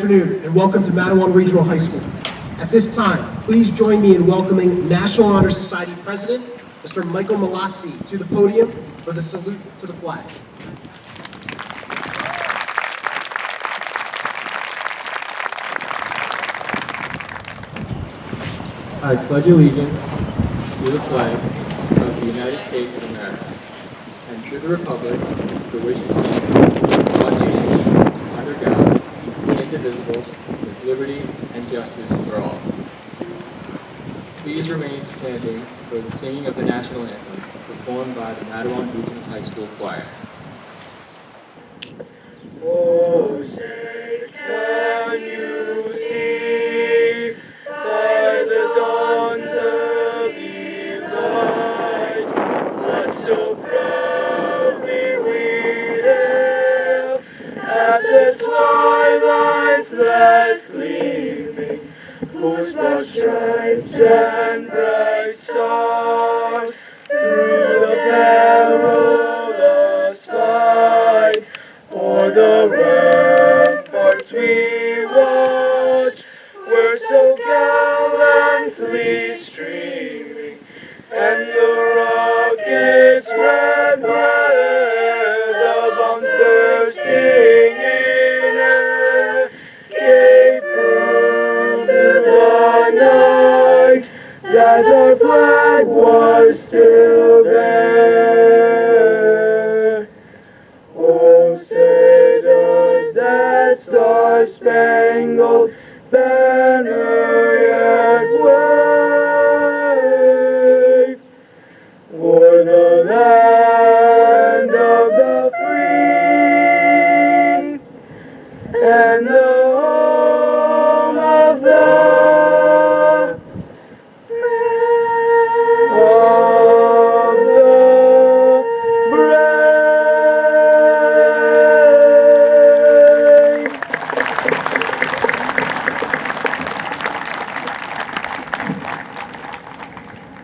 afternoon and welcome to Mattawan Regional High School. At this time, please join me in welcoming National Honor Society President, Mr. Michael Malazzi, to the podium for the salute to the flag. I pledge allegiance to the flag of the United States of America and to the republic for which it stands, one nation, under God, indivisible, with liberty and justice for all. Please remain standing for the singing of the national anthem performed by the Mattawan Regional High School Choir. Oh, say, can you see by the dawn's early light what so proudly we hailed at the twilight's last gleaming, whose broad stripes and bright stars through the perilous fight o'er the ramparts we watched were so gallantly streaming, and the rocket's red glare, the bombs bursting in air, gave proof to the night that our flag was still there. Oh, say does that star-spangled banner yet wave o'er the land of the free and the home of the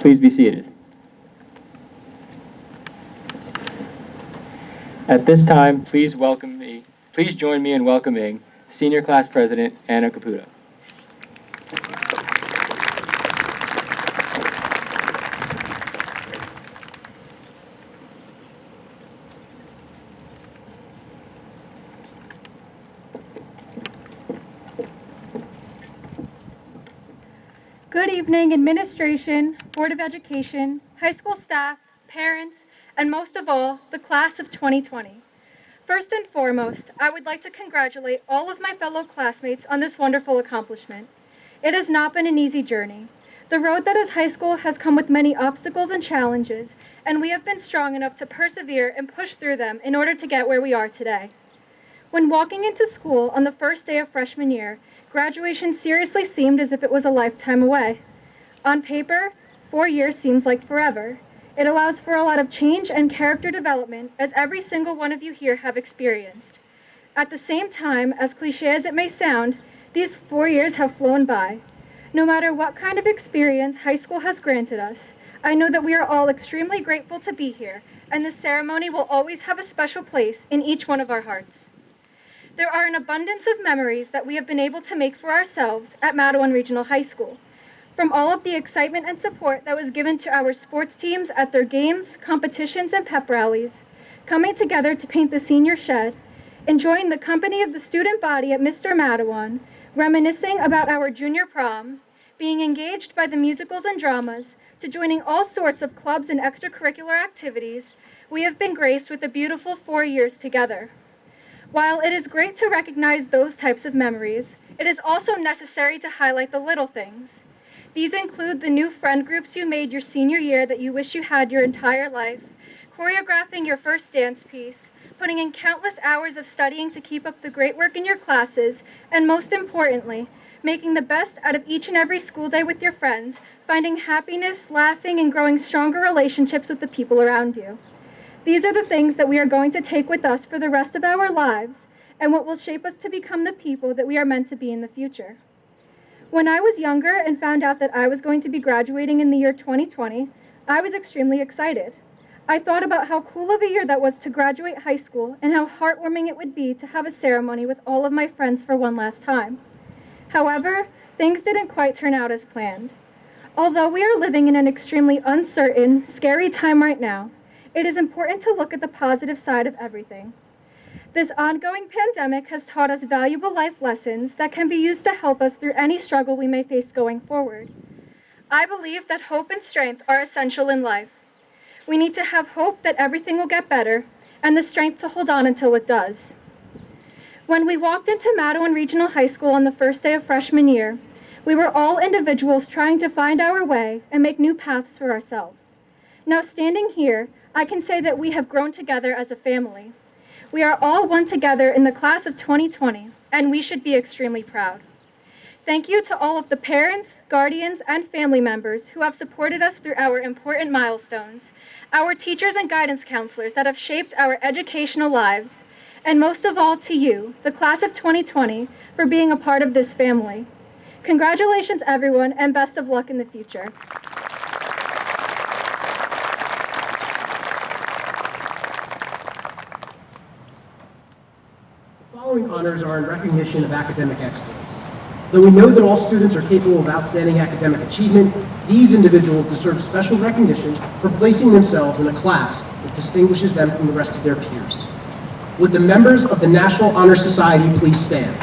Please be seated. At this time, please join me in welcoming Senior Class President Anna Caputo. Good evening, administration, Board of Education, high school staff, parents, and most of all, the class of 2020. First and foremost, I would like to congratulate all of my fellow classmates on this wonderful accomplishment. It has not been an easy journey. The road that is high school has come with many obstacles and challenges, and we have been strong enough to persevere and push through them in order to get where we are today. When walking into school on the first day of freshman year, graduation seriously seemed as if it was a lifetime away. On paper, 4 years seems like forever. It allows for a lot of change and character development, as every single one of you here have experienced. At the same time, as cliché as it may sound, these 4 years have flown by. No matter what kind of experience high school has granted us, I know that we are all extremely grateful to be here, and this ceremony will always have a special place in each one of our hearts. There are an abundance of memories that we have been able to make for ourselves at Mattawan Regional High School. From all of the excitement and support that was given to our sports teams at their games, competitions, and pep rallies, coming together to paint the senior shed, enjoying the company of the student body at Mr. Mattawan, reminiscing about our junior prom, being engaged by the musicals and dramas, to joining all sorts of clubs and extracurricular activities, we have been graced with a beautiful 4 years together. While it is great to recognize those types of memories, it is also necessary to highlight the little things. These include the new friend groups you made your senior year that you wish you had your entire life, choreographing your first dance piece, putting in countless hours of studying to keep up the great work in your classes, and most importantly, making the best out of each and every school day with your friends, finding happiness, laughing, and growing stronger relationships with the people around you. These are the things that we are going to take with us for the rest of our lives, and what will shape us to become the people that we are meant to be in the future. When I was younger and found out that I was going to be graduating in the year 2020, I was extremely excited. I thought about how cool of a year that was to graduate high school and how heartwarming it would be to have a ceremony with all of my friends for one last time. However, things didn't quite turn out as planned. Although we are living in an extremely uncertain, scary time right now, it is important to look at the positive side of everything. This ongoing pandemic has taught us valuable life lessons that can be used to help us through any struggle we may face going forward. I believe that hope and strength are essential in life. We need to have hope that everything will get better and the strength to hold on until it does. When we walked into Matawan Regional High School on the first day of freshman year, we were all individuals trying to find our way and make new paths for ourselves. Now, standing here, I can say that we have grown together as a family. We are all one together in the class of 2020, and we should be extremely proud. Thank you to all of the parents, guardians, and family members who have supported us through our important milestones, our teachers and guidance counselors that have shaped our educational lives, and most of all to you, the class of 2020, for being a part of this family. Congratulations, everyone, and best of luck in the future. The following honors are in recognition of academic excellence. Though we know that all students are capable of outstanding academic achievement, these individuals deserve special recognition for placing themselves in a class that distinguishes them from the rest of their peers. Would the members of the National Honor Society please stand?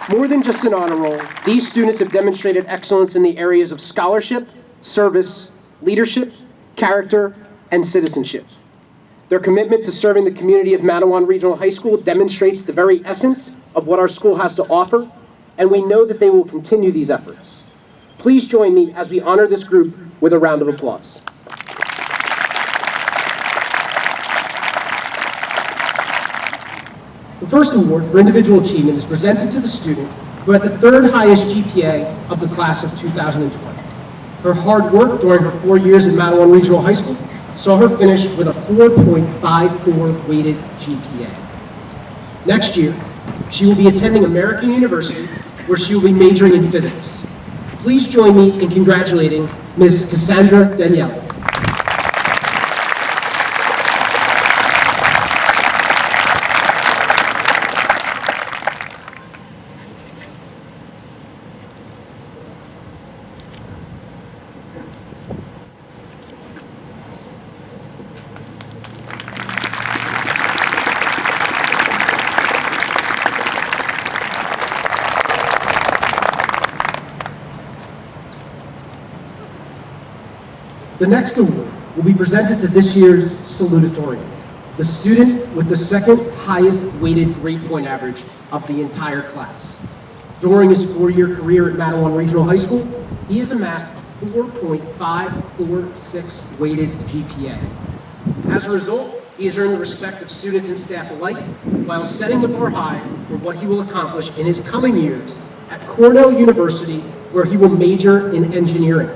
More than just an honor roll, these students have demonstrated excellence in the areas of scholarship, service, leadership, character, and citizenship. Their commitment to serving the community of Matawan Regional High School demonstrates the very essence of what our school has to offer, and we know that they will continue these efforts. Please join me as we honor this group with a round of applause. The first award for individual achievement is presented to the student who had the third highest GPA of the class of 2020. Her hard work during her 4 years at Matawan Regional High School saw her finish with a 4.54 weighted GPA. Next year, she will be attending American University, where she will be majoring in physics. Please join me in congratulating Ms. Cassandra Danielle. The next award will be presented to this year's salutatorian, the student with the second highest weighted grade point average of the entire class. During his 4-year career at Matawan Regional High School, he has amassed a 4.546 weighted GPA. As a result, he has earned the respect of students and staff alike, while setting the bar high for what he will accomplish in his coming years at Cornell University, where he will major in engineering.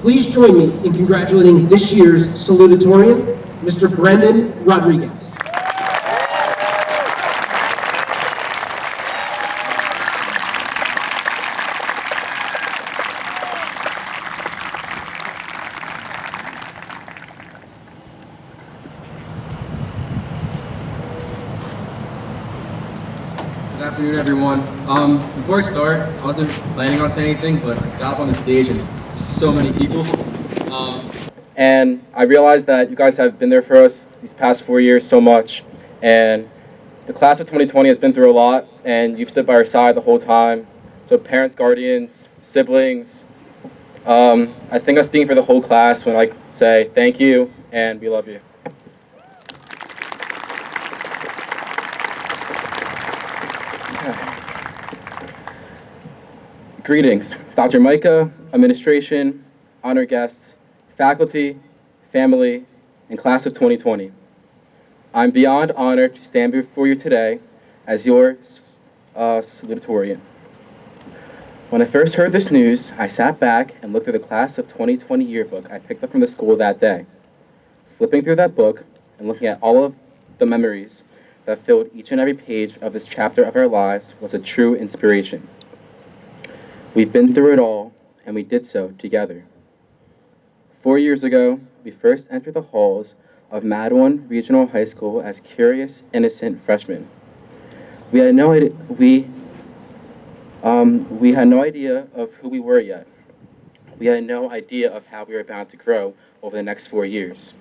Please join me in congratulating this year's salutatorian, Mr. Brendan Rodriguez. Good afternoon, everyone. Before I start, I wasn't planning on saying anything, but I got up on the stage and there's so many people. And I realized that you guys have been there for us these past 4 years so much. And the class of 2020 has been through a lot, and you've stood by our side the whole time. So parents, guardians, siblings, I think I'm speaking for the whole class when I say thank you and we love you. Greetings, Dr. Micah, administration, honor guests, faculty, family, and class of 2020. I'm beyond honored to stand before you today as your salutatorian. When I first heard this news, I sat back and looked at the class of 2020 yearbook I picked up from the school that day. Flipping through that book and looking at all of the memories that filled each and every page of this chapter of our lives was a true inspiration. We've been through it all, and we did so together. 4 years ago, we first entered the halls of Madawan Regional High School as curious, innocent freshmen. We had no idea, we had no idea of who we were yet. We had no idea of how we were bound to grow over the next 4 years.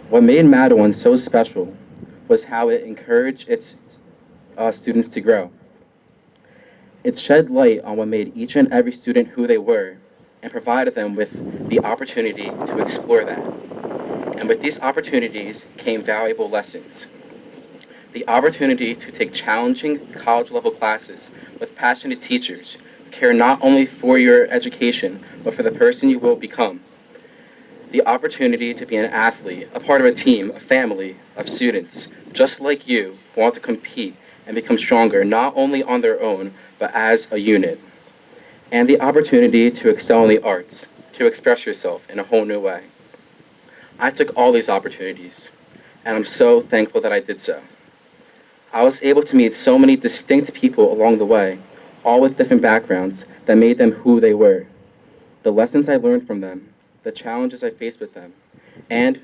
What made Madawan so special was how it encouraged its students to grow. It shed light on what made each and every student who they were and provided them with the opportunity to explore that. And with these opportunities came valuable lessons. The opportunity to take challenging college-level classes with passionate teachers who care not only for your education, but for the person you will become. The opportunity to be an athlete, a part of a team, a family of students, just like you, who want to compete and become stronger, not only on their own, but as a unit. And the opportunity to excel in the arts, to express yourself in a whole new way. I took all these opportunities, and I'm so thankful that I did so. I was able to meet so many distinct people along the way, all with different backgrounds that made them who they were. The lessons I learned from them, the challenges I faced with them, and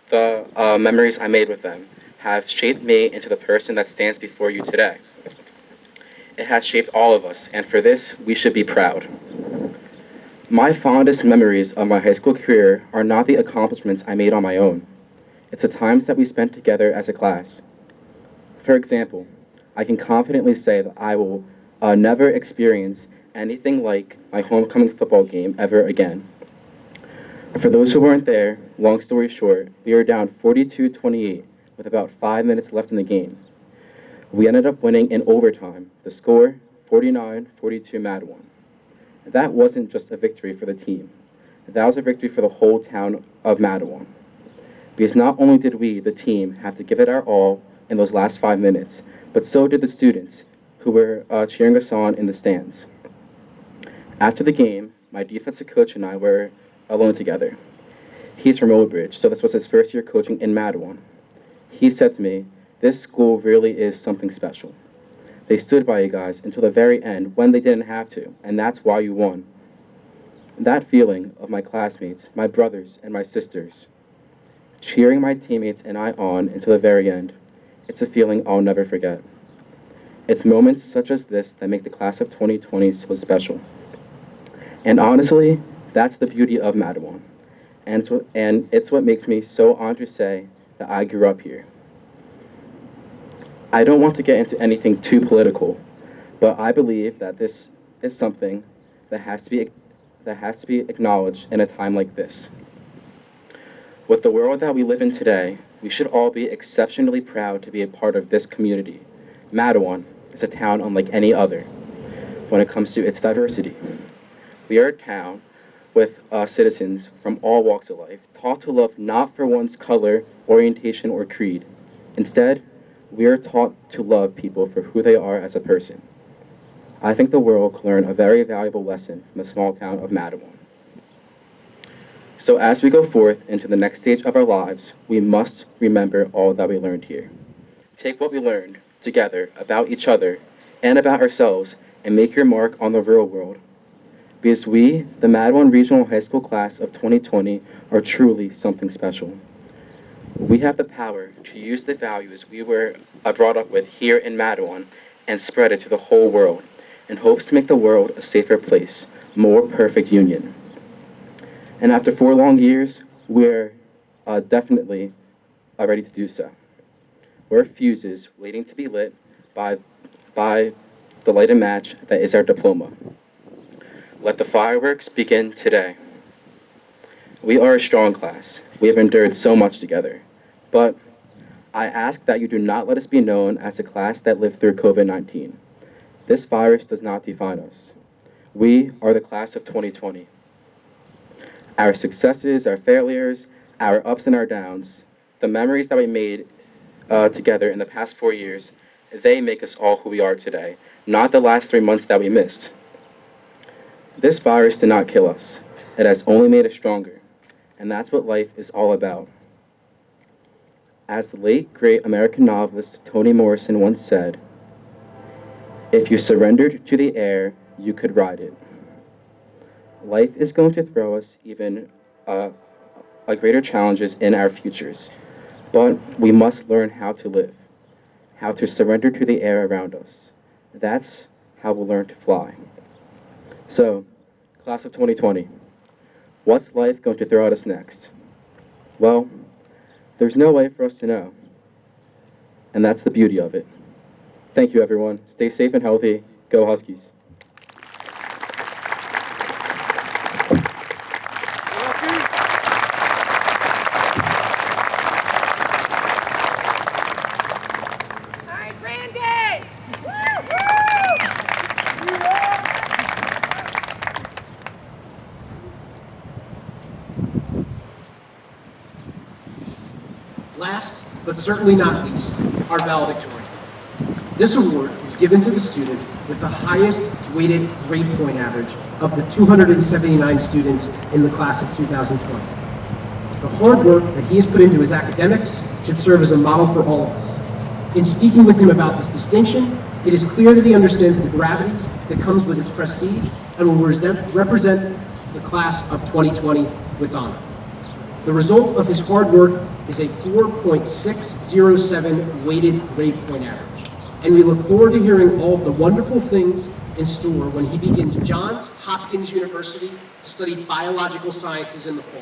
the memories I made with them have shaped me into the person that stands before you today. It has shaped all of us, and for this, we should be proud. My fondest memories of my high school career are not the accomplishments I made on my own. It's the times that we spent together as a class. For example, I can confidently say that I will never experience anything like my homecoming football game ever again. For those who weren't there, long story short, we were down 42-28 with about 5 minutes left in the game. We ended up winning in overtime, the score 49-42 Madawan. That wasn't just a victory for the team. That was a victory for the whole town of Madawan. Because not only did we, the team, have to give it our all in those last 5 minutes, but so did the students who were cheering us on in the stands. After the game, my defensive coach and I were alone together. He's from Old Bridge, so this was his first year coaching in Madawan. He said to me, "This school really is something special. They stood by you guys until the very end when they didn't have to, and that's why you won." That feeling of my classmates, my brothers and my sisters, cheering my teammates and I on until the very end, it's a feeling I'll never forget. It's moments such as this that make the class of 2020 so special. And honestly, that's the beauty of Madawan. And it's what makes me so honored to say that I grew up here. I don't want to get into anything too political, but I believe that this is something that has to be acknowledged in a time like this. With the world that we live in today, we should all be exceptionally proud to be a part of this community. Madawan is a town unlike any other when it comes to its diversity. We are a town with citizens from all walks of life, taught to love not for one's color, orientation, or creed. Instead, we are taught to love people for who they are as a person. I think the world could learn a very valuable lesson from the small town of Madawan. So as we go forth into the next stage of our lives, we must remember all that we learned here. Take what we learned together about each other and about ourselves and make your mark on the real world. Because we, the Madawan Regional High School class of 2020, are truly something special. We have the power to use the values we were brought up with here in Madawan and spread it to the whole world in hopes to make the world a safer place, more perfect union. And after 4 long years, we're definitely ready to do so. We're fuses waiting to be lit by the light and match that is our diploma. Let the fireworks begin today. We are a strong class. We have endured so much together. But I ask that you do not let us be known as a class that lived through COVID-19. This virus does not define us. We are the class of 2020. Our successes, our failures, our ups and our downs, the memories that we made together in the past 4 years, they make us all who we are today, not the last 3 months that we missed. This virus did not kill us. It has only made us stronger, and that's what life is all about. As the late, great American novelist Toni Morrison once said, "If you surrendered to the air, you could ride it." Life is going to throw us even a greater challenges in our futures, but we must learn how to live, how to surrender to the air around us. That's how we'll learn to fly. So, class of 2020, what's life going to throw at us next? Well, there's no way for us to know, and that's the beauty of it. Thank you, everyone. Stay safe and healthy. Go Huskies. All right, Brandon! Last, but certainly not least, our valedictorian. This award is given to the student with the highest weighted grade point average of the 279 students in the class of 2020. The hard work that he has put into his academics should serve as a model for all of us. In speaking with him about this distinction, it is clear that he understands the gravity that comes with its prestige and will represent the class of 2020 with honor. The result of his hard work is a 4.607 weighted grade point average, and we look forward to hearing all of the wonderful things in store when he begins Johns Hopkins University to study biological sciences in the fall.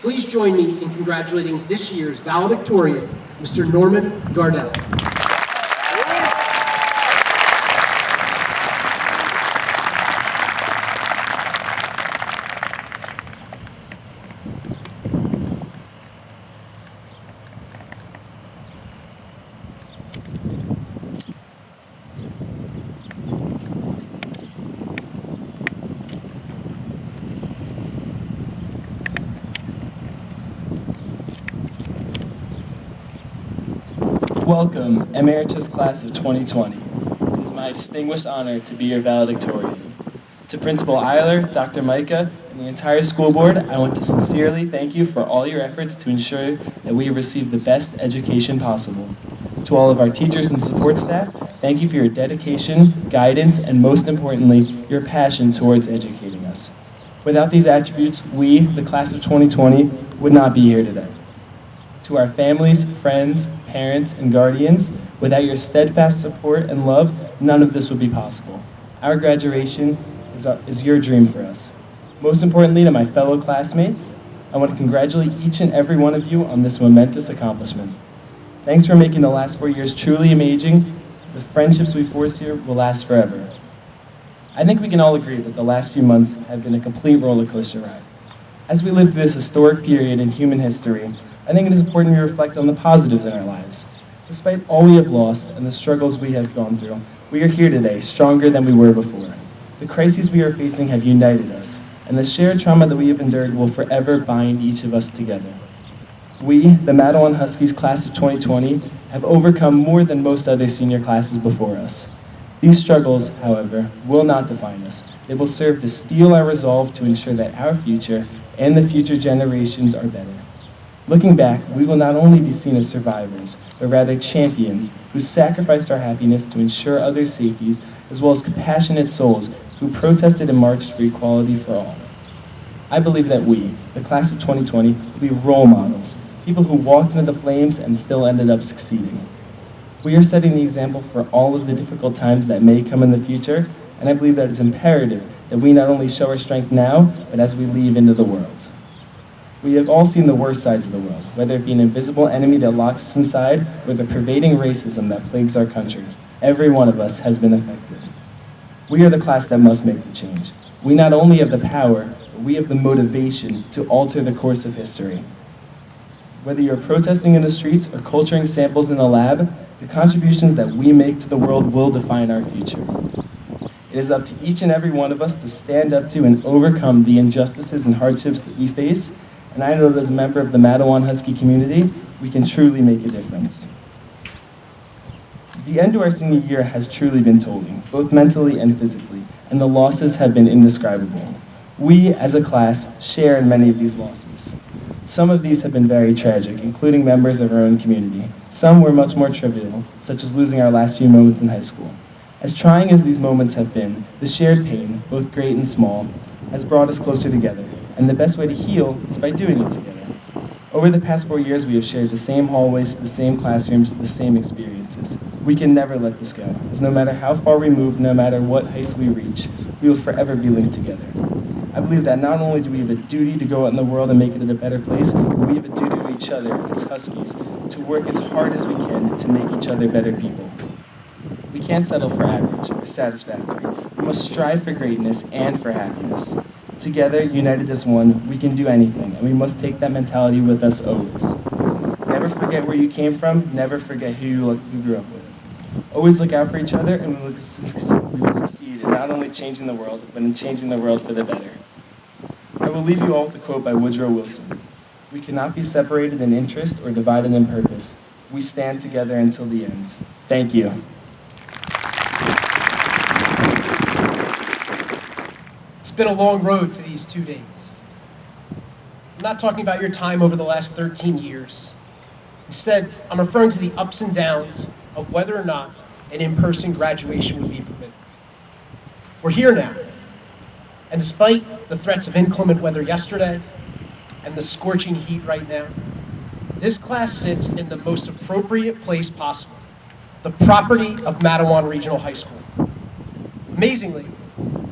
Please join me in congratulating this year's valedictorian, Mr. Norman Gardell. Welcome, MRHS class of 2020. It is my distinguished honor to be your valedictorian. To Principal Eiler, Dr. Micah, and the entire school board, I want to sincerely thank you for all your efforts to ensure that we have received the best education possible. To all of our teachers and support staff, thank you for your dedication, guidance, and most importantly, your passion towards educating us. Without these attributes, we, the class of 2020, would not be here today. To our families, friends, parents, and guardians, without your steadfast support and love, none of this would be possible. Our graduation is your dream for us. Most importantly, to my fellow classmates, I want to congratulate each and every one of you on this momentous accomplishment. Thanks for making the last 4 years truly amazing. The friendships we forged here will last forever. I think we can all agree that the last few months have been a complete roller coaster ride. As we live through this historic period in human history, I think it is important we reflect on the positives in our lives. Despite all we have lost and the struggles we have gone through, we are here today, stronger than we were before. The crises we are facing have united us, and the shared trauma that we have endured will forever bind each of us together. We, the Matawan Huskies class of 2020, have overcome more than most other senior classes before us. These struggles, however, will not define us. They will serve to steel our resolve to ensure that our future and the future generations are better. Looking back, we will not only be seen as survivors, but rather champions who sacrificed our happiness to ensure others' safeties, as well as compassionate souls who protested and marched for equality for all. I believe that we, the class of 2020, will be role models, people who walked into the flames and still ended up succeeding. We are setting the example for all of the difficult times that may come in the future, and I believe that it's imperative that we not only show our strength now, but as we leave into the world. We have all seen the worst sides of the world, whether it be an invisible enemy that locks us inside or the pervading racism that plagues our country. Every one of us has been affected. We are the class that must make the change. We not only have the power, but we have the motivation to alter the course of history. Whether you're protesting in the streets or culturing samples in a lab, the contributions that we make to the world will define our future. It is up to each and every one of us to stand up to and overcome the injustices and hardships that we face, and I know that as a member of the Matawan Husky community, we can truly make a difference. The end to our senior year has truly been tolling, both mentally and physically, and the losses have been indescribable. We, as a class, share in many of these losses. Some of these have been very tragic, including members of our own community. Some were much more trivial, such as losing our last few moments in high school. As trying as these moments have been, the shared pain, both great and small, has brought us closer together, and the best way to heal is by doing it together. Over the past 4 years, we have shared the same hallways, the same classrooms, the same experiences. We can never let this go, as no matter how far we move, no matter what heights we reach, we will forever be linked together. I believe that not only do we have a duty to go out in the world and make it a better place, but we have a duty to each other as Huskies to work as hard as we can to make each other better people. We can't settle for average or satisfactory. We must strive for greatness and for happiness. Together, united as one, we can do anything, and we must take that mentality with us always. Never forget where you came from, never forget who you grew up with. Always look out for each other, and we will succeed in not only changing the world, but in changing the world for the better. I will leave you all with a quote by Woodrow Wilson. We cannot be separated in interest or divided in purpose. We stand together until the end. Thank you. It's been a long road to these 2 days. I'm not talking about your time over the last 13 years. Instead, I'm referring to the ups and downs of whether or not an in-person graduation would be permitted. We're here now, and despite the threats of inclement weather yesterday and the scorching heat right now, this class sits in the most appropriate place possible, the property of Matawan Regional High School. Amazingly,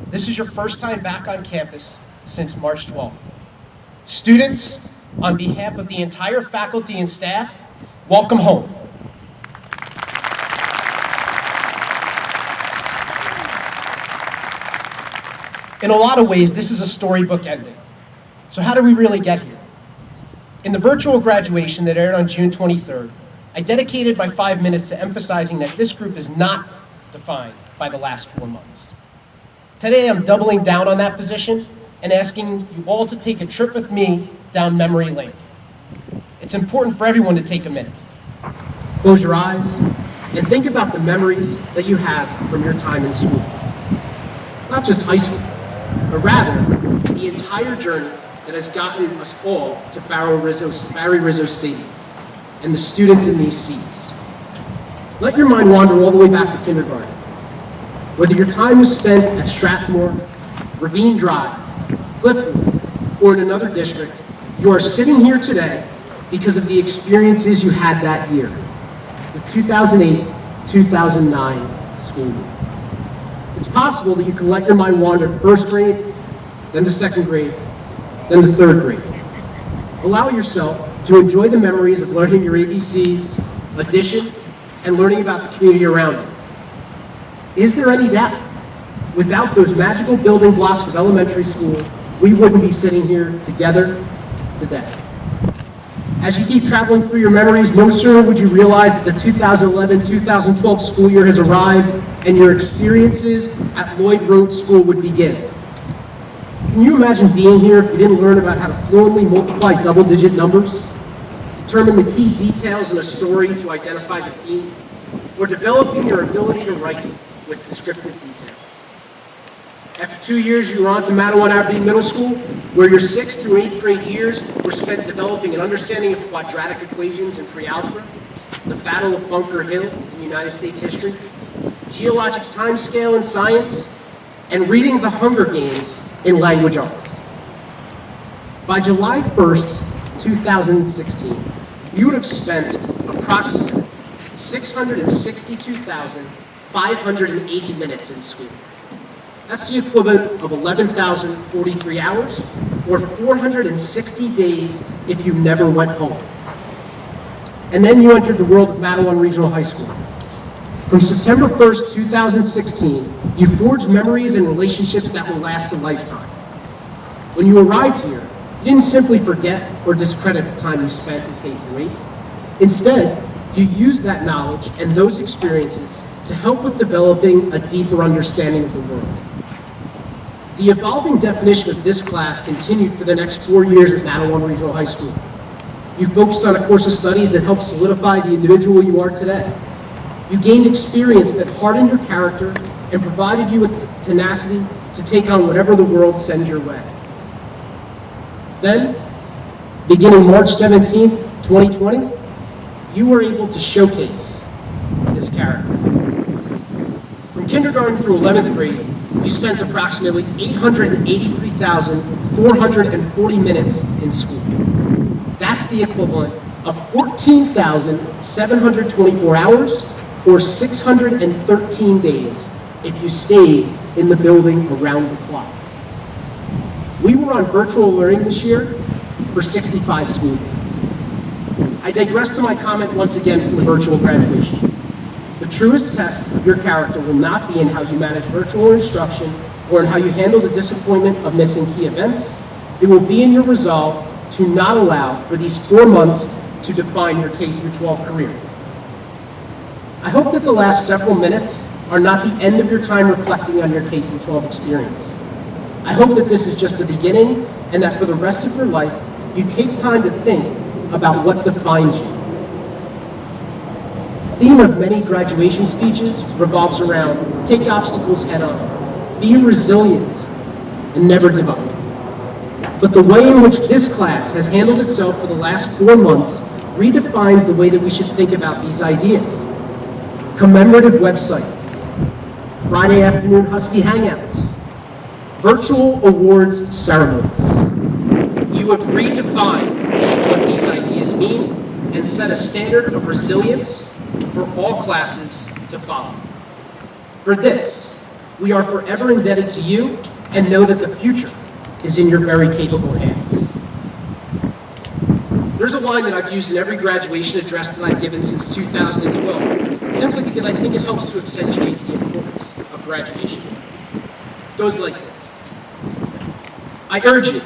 this is your first time back on campus since March 12th. Students, on behalf of the entire faculty and staff, welcome home. In a lot of ways, this is a storybook ending. So how did we really get here? In the virtual graduation that aired on June 23rd, I dedicated my 5 minutes to emphasizing that this group is not defined by the last 4 months. Today, I'm doubling down on that position and asking you all to take a trip with me down memory lane. It's important for everyone to take a minute. Close your eyes and think about the memories that you have from your time in school. Not just high school, but rather the entire journey that has gotten us all to Barry Rizzo Stadium and the students in these seats. Let your mind wander all the way back to kindergarten. Whether your time was spent at Strathmore, Ravine Drive, Clifton, or in another district, you are sitting here today because of the experiences you had that year, the 2008-2009 school year. It's possible that you can let your mind wander to first grade, then to second grade, then to third grade. Allow yourself to enjoy the memories of learning your ABCs, addition, and learning about the community around you. Is there any doubt? Without those magical building blocks of elementary school, we wouldn't be sitting here together today. As you keep traveling through your memories, no sooner would you realize that the 2011-2012 school year has arrived and your experiences at Lloyd Road School would begin. Can you imagine being here if you didn't learn about how to fluently multiply double-digit numbers, determine the key details in a story to identify the theme, or developing your ability to write with descriptive detail? After 2 years, you were on to Matawan Aberdeen Middle School, where your 6th through 8th grade years were spent developing an understanding of quadratic equations and pre-algebra, the Battle of Bunker Hill in United States history, geologic timescale in science, and reading The Hunger Games in language arts. By July 1st, 2016, you would have spent approximately 662,580 minutes in school. That's the equivalent of 11,043 hours, or 460 days if you never went home. And then you entered the world of Matawan Regional High School. From September 1st, 2016, you forged memories and relationships that will last a lifetime. When you arrived here, you didn't simply forget or discredit the time you spent in K-8. Instead, you used that knowledge and those experiences to help with developing a deeper understanding of the world. The evolving definition of this class continued for the next 4 years at Matawan Regional High School. You focused on a course of studies that helped solidify the individual you are today. You gained experience that hardened your character and provided you with tenacity to take on whatever the world sends your way. Then, beginning March 17th, 2020, you were able to showcase this character. From kindergarten through 11th grade, you spent approximately 883,440 minutes in school. That's the equivalent of 14,724 hours or 613 days if you stayed in the building around the clock. We were on virtual learning this year for 65 school days. I digress to my comment once again from the virtual graduation. The truest test of your character will not be in how you manage virtual instruction or in how you handle the disappointment of missing key events. It will be in your resolve to not allow for these 4 months to define your K-12 career. I hope that the last several minutes are not the end of your time reflecting on your K-12 experience. I hope that this is just the beginning and that for the rest of your life, you take time to think about what defines you. The theme of many graduation speeches revolves around take obstacles head on, be resilient, and never give up. But the way in which this class has handled itself for the last 4 months redefines the way that we should think about these ideas. Commemorative websites, Friday afternoon Husky Hangouts, virtual awards ceremonies. You have redefined what these ideas mean and set a standard of resilience for all classes to follow. For this, we are forever indebted to you and know that the future is in your very capable hands. There's a line that I've used in every graduation address that I've given since 2012, simply because I think it helps to accentuate the importance of graduation. It goes like this. I urge you,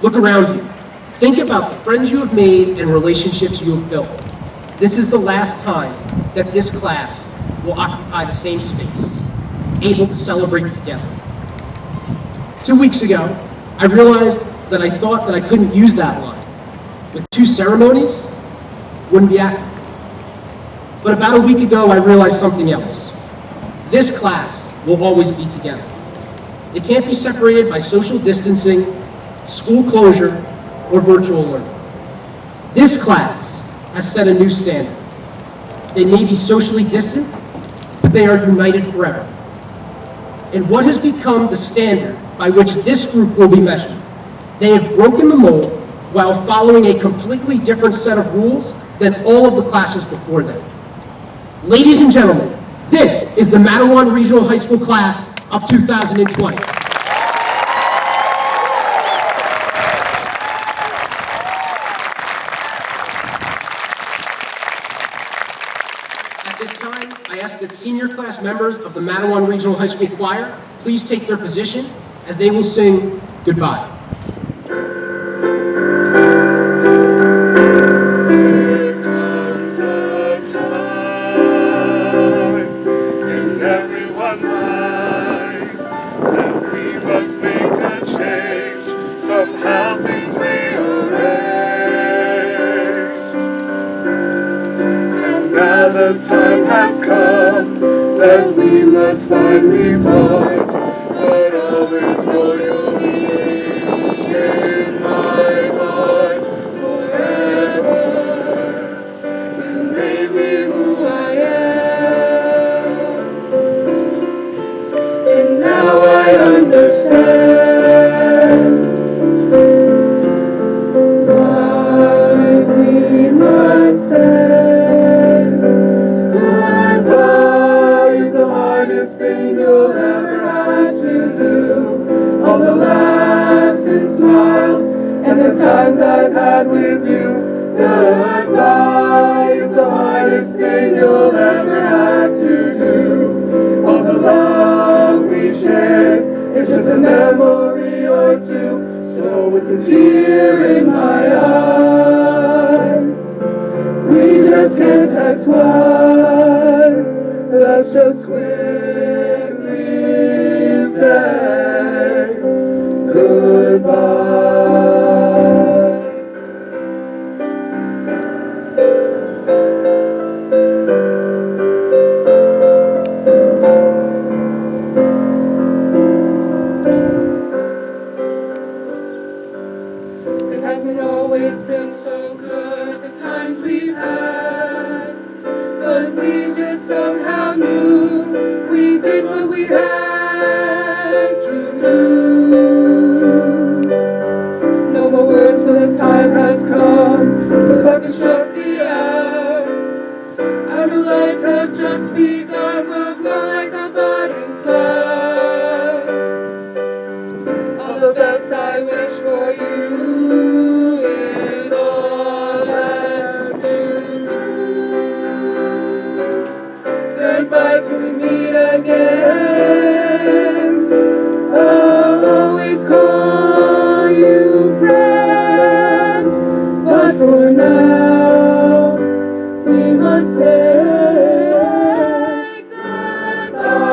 look around you. Think about the friends you have made and relationships you have built. This is the last time that this class will occupy the same space, able to celebrate together. 2 weeks ago, I realized that I thought that I couldn't use that line. With 2 ceremonies, wouldn't be accurate. But about a week ago, I realized something else. This class will always be together. It can't be separated by social distancing, school closure, or virtual learning. This class has set a new standard. They may be socially distant, but they are united forever. And what has become the standard by which this group will be measured? They have broken the mold while following a completely different set of rules than all of the classes before them. Ladies and gentlemen, this is the Mattawan Regional High School class of 2020. At this time, I ask that senior class members of the Mattawan Regional High School Choir please take their position as they will sing goodbye. Somehow things rearrange, and now the time has come that we must finally part, but always know you'll be in my heart forever. You made me who I am, and now I understand. Goodbye is the hardest thing you'll ever have to do. All the laughs and smiles and the times I've had with you. Goodbye is the hardest thing you'll ever have to do. All the love we shared is just a memory or two. So with a tear in my eye, we just can't text why. Let's just quickly say goodbye. struck the hour. Our lives have just begun, we'll glow like a budding flower. All the best I wish for you in all that you do. Goodbye till we meet again. I'll always call you friend, but for now we must say goodbye.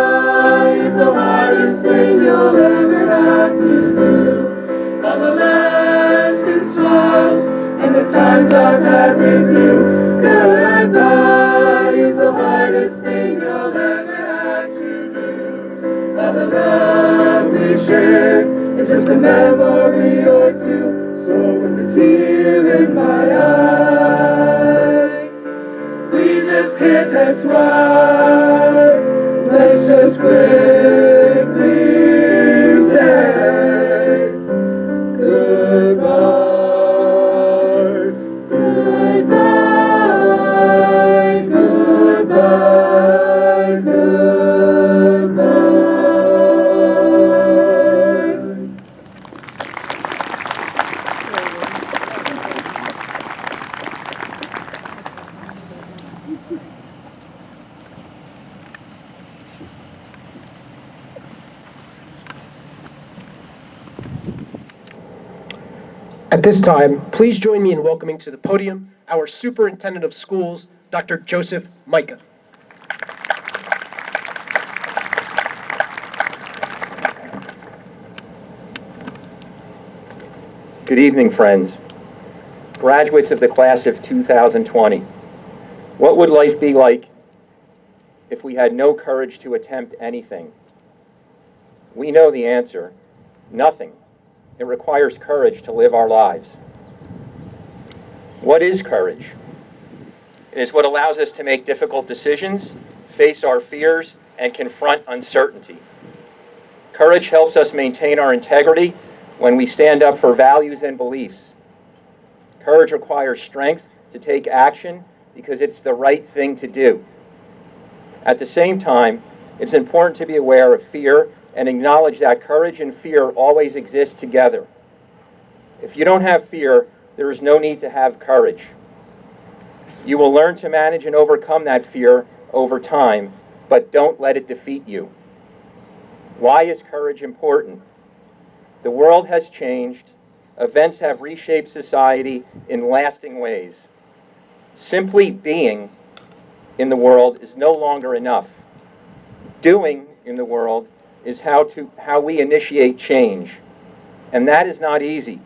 It's the hardest thing you'll ever have to do. All the laughs and smiles and the times I've had with you. Goodbye is the hardest thing you'll ever have to do. All the love we shared is just a memory or two. So with a tear in my eye, we just can't text why. Let's just quickly say goodbye. Goodbye, goodbye, goodbye. At this time, please join me in welcoming to the podium our Superintendent of Schools, Dr. Joseph Micah. Good evening, friends. Graduates of the class of 2020. What would life be like if we had no courage to attempt anything? We know the answer: nothing. It requires courage to live our lives. What is courage? It is what allows us to make difficult decisions, face our fears, and confront uncertainty. Courage helps us maintain our integrity when we stand up for values and beliefs. Courage requires strength to take action because it's the right thing to do. At the same time, it's important to be aware of fear and acknowledge that courage and fear always exist together. If you don't have fear, there is no need to have courage. You will learn to manage and overcome that fear over time, but don't let it defeat you. Why is courage important? The world has changed. Events have reshaped society in lasting ways. Simply being in the world is no longer enough. Doing in the world is how we initiate change. And that is not easy.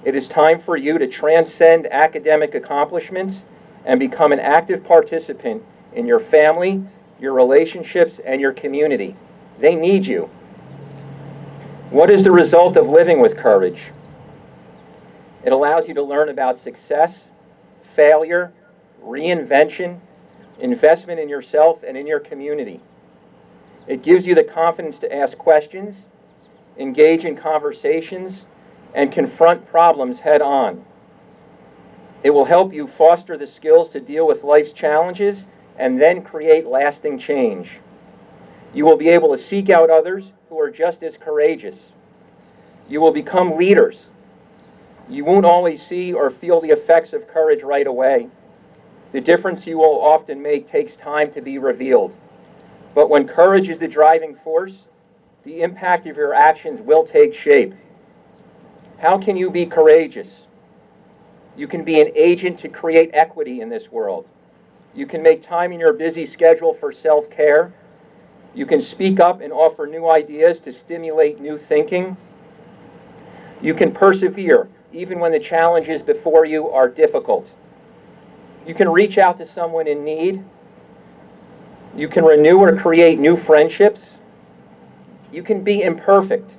It is time for you to transcend academic accomplishments and become an active participant in your family, your relationships, and your community. They need you. What is the result of living with courage? It allows you to learn about success, failure, reinvention, investment in yourself and in your community. It gives you the confidence to ask questions, engage in conversations, and confront problems head on. It will help you foster the skills to deal with life's challenges and then create lasting change. You will be able to seek out others who are just as courageous. You will become leaders. You won't always see or feel the effects of courage right away. The difference you will often make takes time to be revealed. But when courage is the driving force, the impact of your actions will take shape. How can you be courageous? You can be an agent to create equity in this world. You can make time in your busy schedule for self-care. You can speak up and offer new ideas to stimulate new thinking. You can persevere even when the challenges before you are difficult. You can reach out to someone in need. You can renew or create new friendships. You can be imperfect.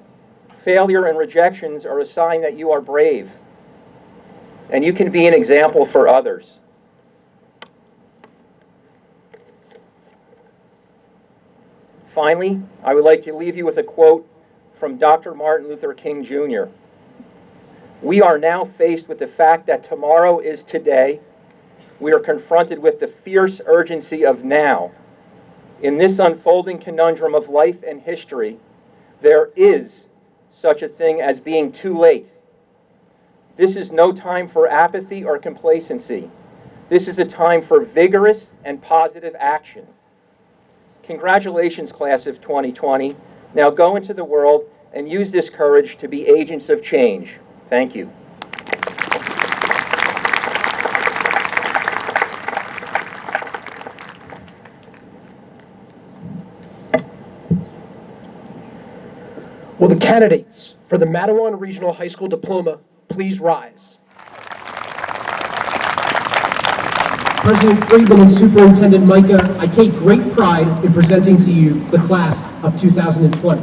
Failure and rejections are a sign that you are brave. And you can be an example for others. Finally, I would like to leave you with a quote from Dr. Martin Luther King Jr. We are now faced with the fact that tomorrow is today, we are confronted with the fierce urgency of now. In this unfolding conundrum of life and history, there is such a thing as being too late. This is no time for apathy or complacency. This is a time for vigorous and positive action. Congratulations, class of 2020. Now go into the world and use this courage to be agents of change. Thank you. Will the candidates for the Mattawan Regional High School Diploma please rise? President Friedman and Superintendent Micah, I take great pride in presenting to you the class of 2020.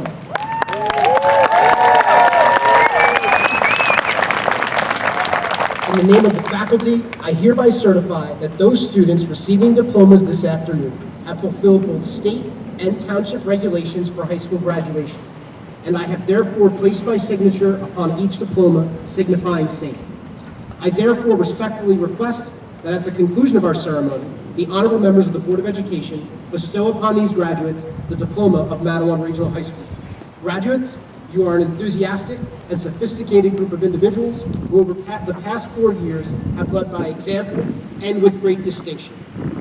In the name of the faculty, I hereby certify that those students receiving diplomas this afternoon have fulfilled both state and township regulations for high school graduation, and I have therefore placed my signature upon each diploma signifying same. I therefore respectfully request that at the conclusion of our ceremony, the honorable members of the Board of Education bestow upon these graduates the diploma of Mattawan Regional High School. Graduates, you are an enthusiastic and sophisticated group of individuals who over the past 4 years have led by example and with great distinction.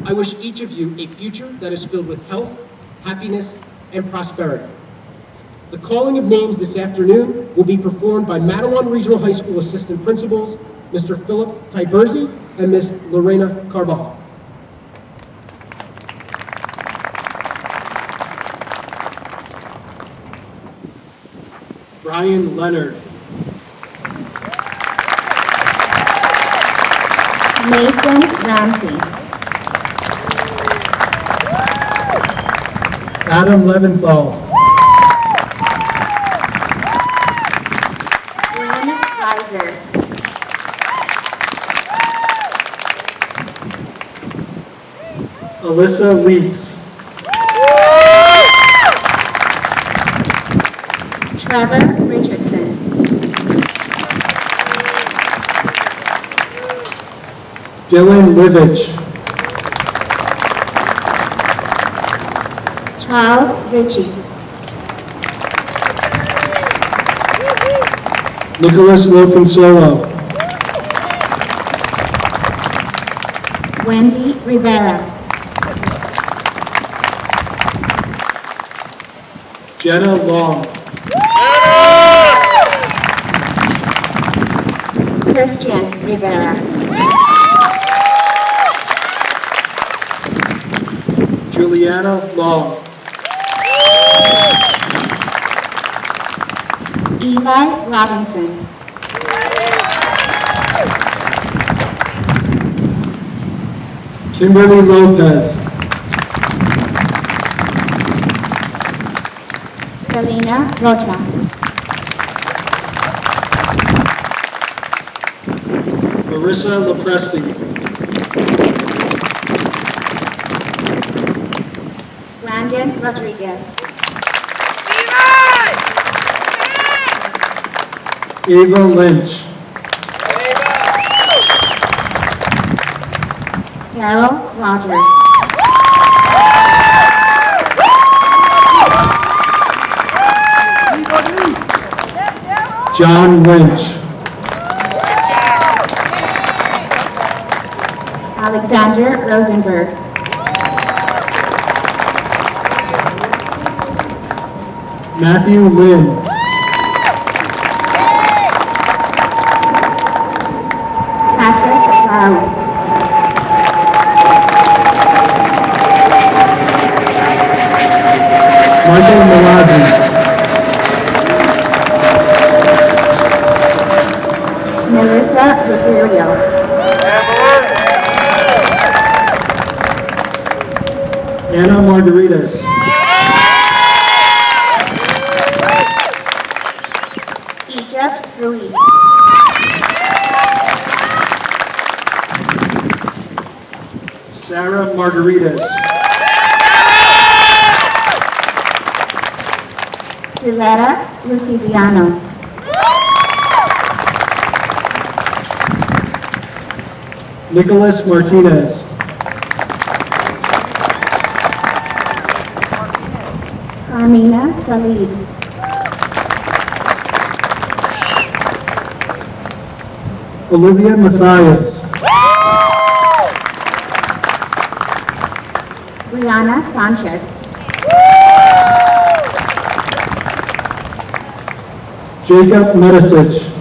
I wish each of you a future that is filled with health, happiness, and prosperity. The calling of names this afternoon will be performed by Mattawan Regional High School Assistant Principals, Mr. Philip Tiberzi and Ms. Lorena Carbajal. Brian Leonard. Mason Ramsey. Adam Leventhal. Lynn Kaiser. Alyssa Weeks. Trevor Richardson. Dylan Livich. Charles Ritchie. Nicholas Loconsolo. Wendy Rivera. Jenna Long. Christian Rivera. Juliana Long. Eli Robinson. Kimberly Lopez. Selena Rocha. Marissa Lepresti. Brandon Rodriguez. Ava Lynch. Daryl Rogers. John Lynch. Alexander Rosenberg. Matthew Lynn. Patrick Rouse. Michael Malazzi. Melissa Ruggiero. Anna Margaritas. Egypt Ruiz. Sarah Margaritas. Diletta Lutiviano. Nicholas Martinez. Carmina Salid. Olivia Matthias. Brianna Sanchez. Jacob Medicic.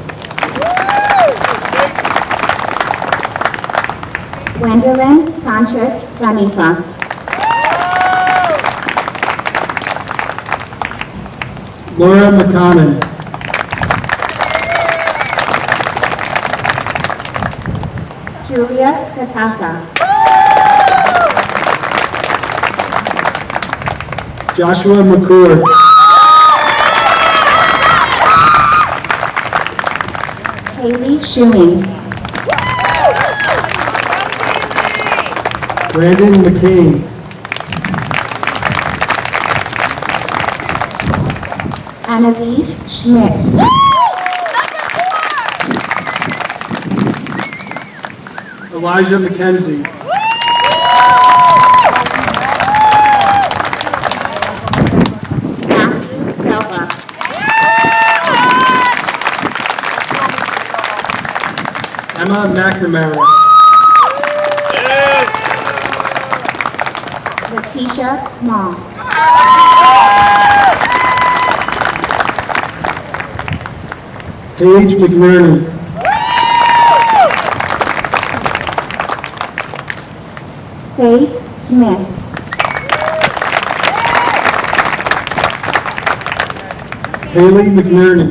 Gwendolyn Sanchez Flanifa. Laura McConnon. Julia Scatassa. Joshua McCord. Haley Schuing. Brandon McCain. Annalise Schmidt. Elijah McKenzie. Matthew Silva. Emma McNamara. Lakeisha Small. Paige McNerney. Faith Smith. Haley McNerney.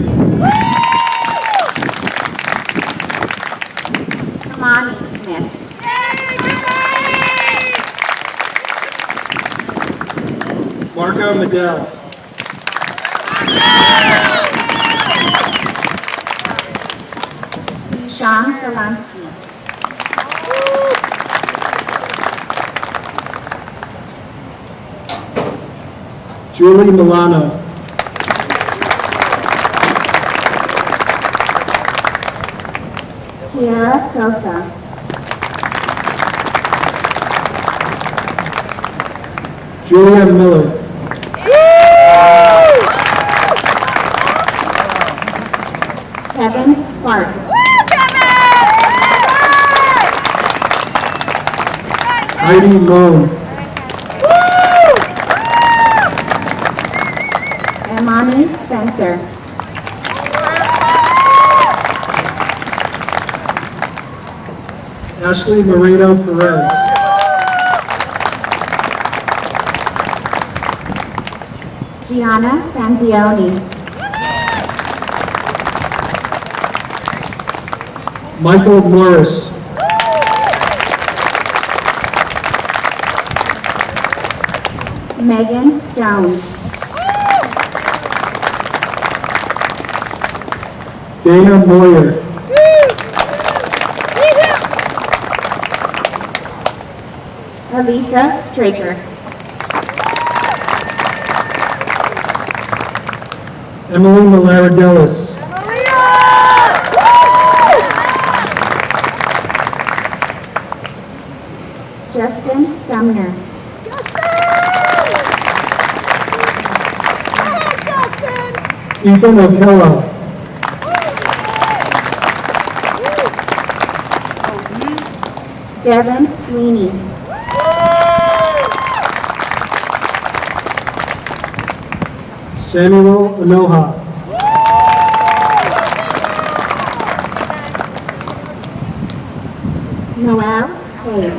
Kamani Smith. Marco Medell. Sean Solansky. Julie Milano. Kiara Sosa. Julia Miller. Kevin Sparks. Heidi Moan. Imani Spencer. Ashley Moreno Perez. Gianna Stanzioni. Michael Morris. Megan Stone. Dana Moyer. Alika Straker. Emily Malaradelis. Justin Sumner. Ethan Okello. Devin Sweeney. Samuel Onoha. Noel Cade.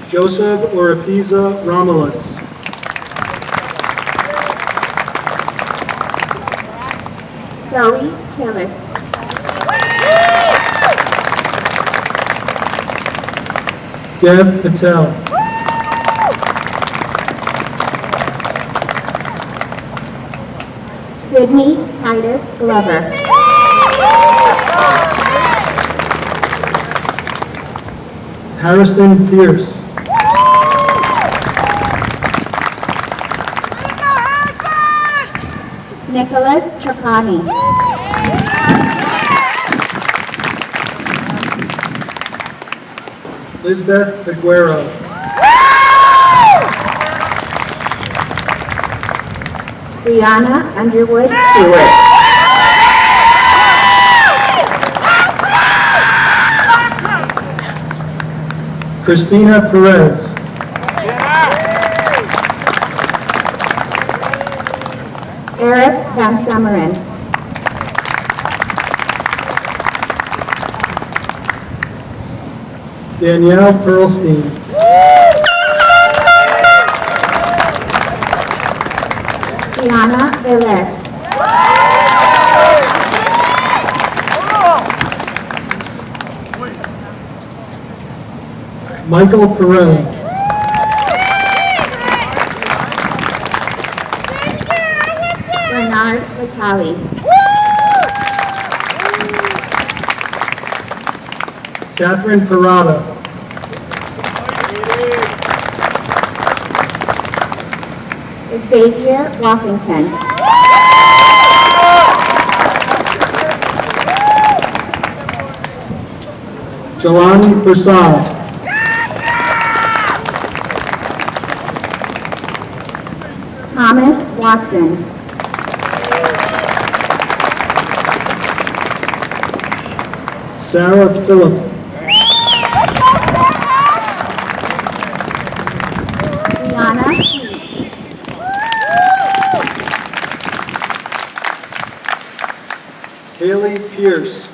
Joseph Orapiza Romulus. Zoe Tillis. Dev Patel. Sydney Titus Glover. Harrison Pierce. Nicholas Trapani. Lisbeth Aguero. Brianna Underwood Stewart. Christina Perez. Eric Van Summeren. Danielle Perlstein. Gianna Velez. Michael Perone. Bernard Vitale. Catherine Parada. Xavier Walkington. Jelani Prasad. Thomas Watson. Sarah Phillip. Brianna Heath. Haley Pierce.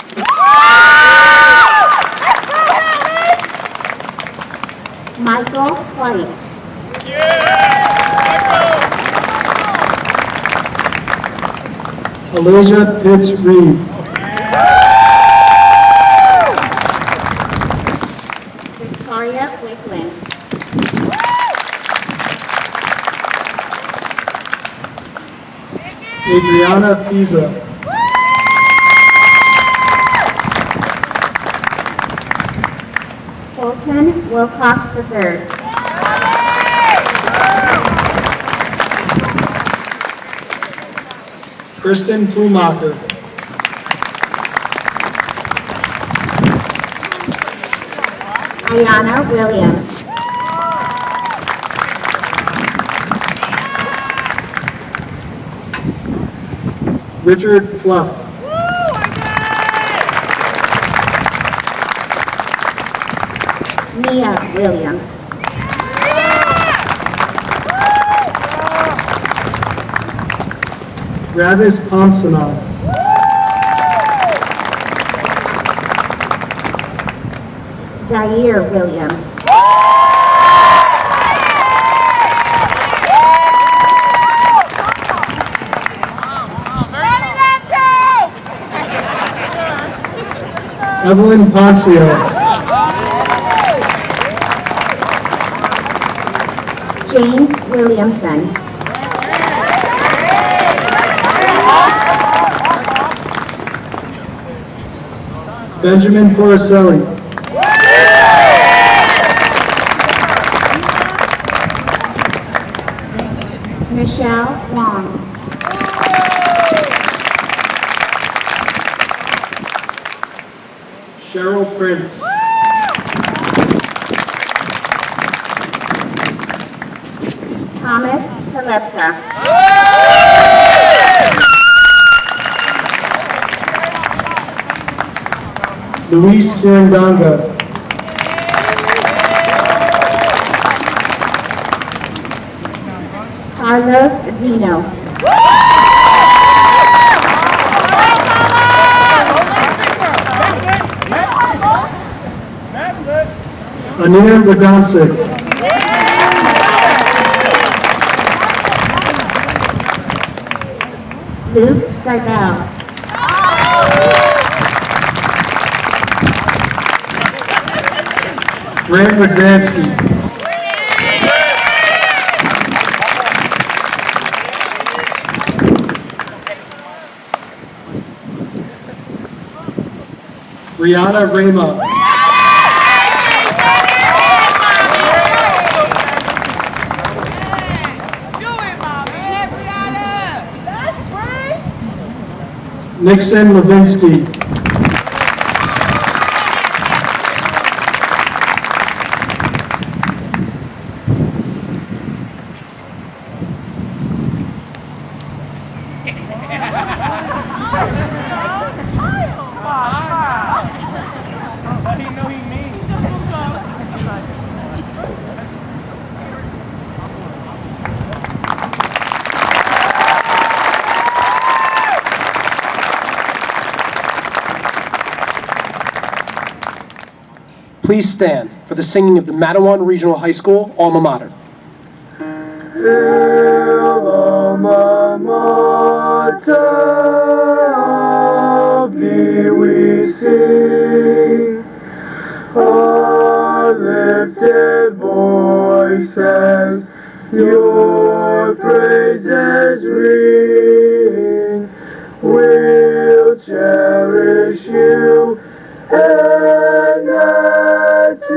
Michael White. Elijah Pitts Reed. Victoria Wickland. Adriana Pisa. Colton Wilcox III. Kristen Plumacher. Ayana Williams. Richard Pluff. Mia Williams. Travis Pomsanov. Zaire Williams. Evelyn Poncio. James Williamson. Benjamin Porcelli. Michelle Wong. Cheryl Prince. Thomas Selepka. Luis Chirandanga. Carlos Zeno. Anir Radoncic. Luke Zardell. Grant Radvansky. Brianna Rama. Nixon Levinsky. Please stand for the singing of the Mattawan Regional High School alma mater. Hail, alma mater, of thee we sing. Our lifted voices your praises ring. We'll cherish you and add to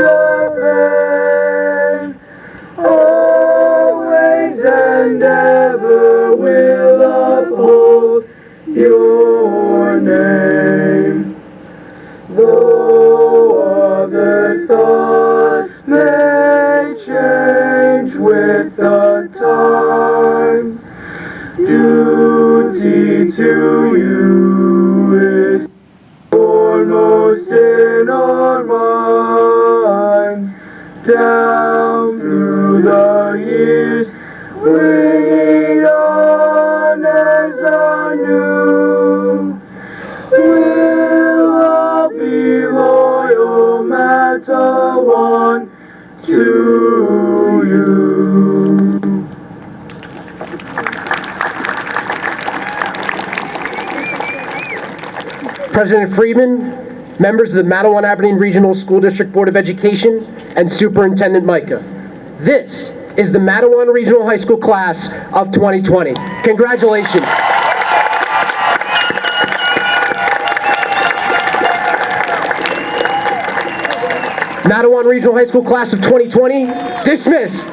your fame. Always and ever will uphold your name. Though other thoughts may change with the times, duty to you is foremost in our minds. Down through the years, bringing honors anew. We'll all be loyal, Mattawan, to you. President Friedman, members of the Mattawan Aberdeen Regional School District Board of Education, and Superintendent Micah. This is the Mattawan Regional High School class of 2020. Congratulations. Mattawan Regional High School class of 2020, dismissed.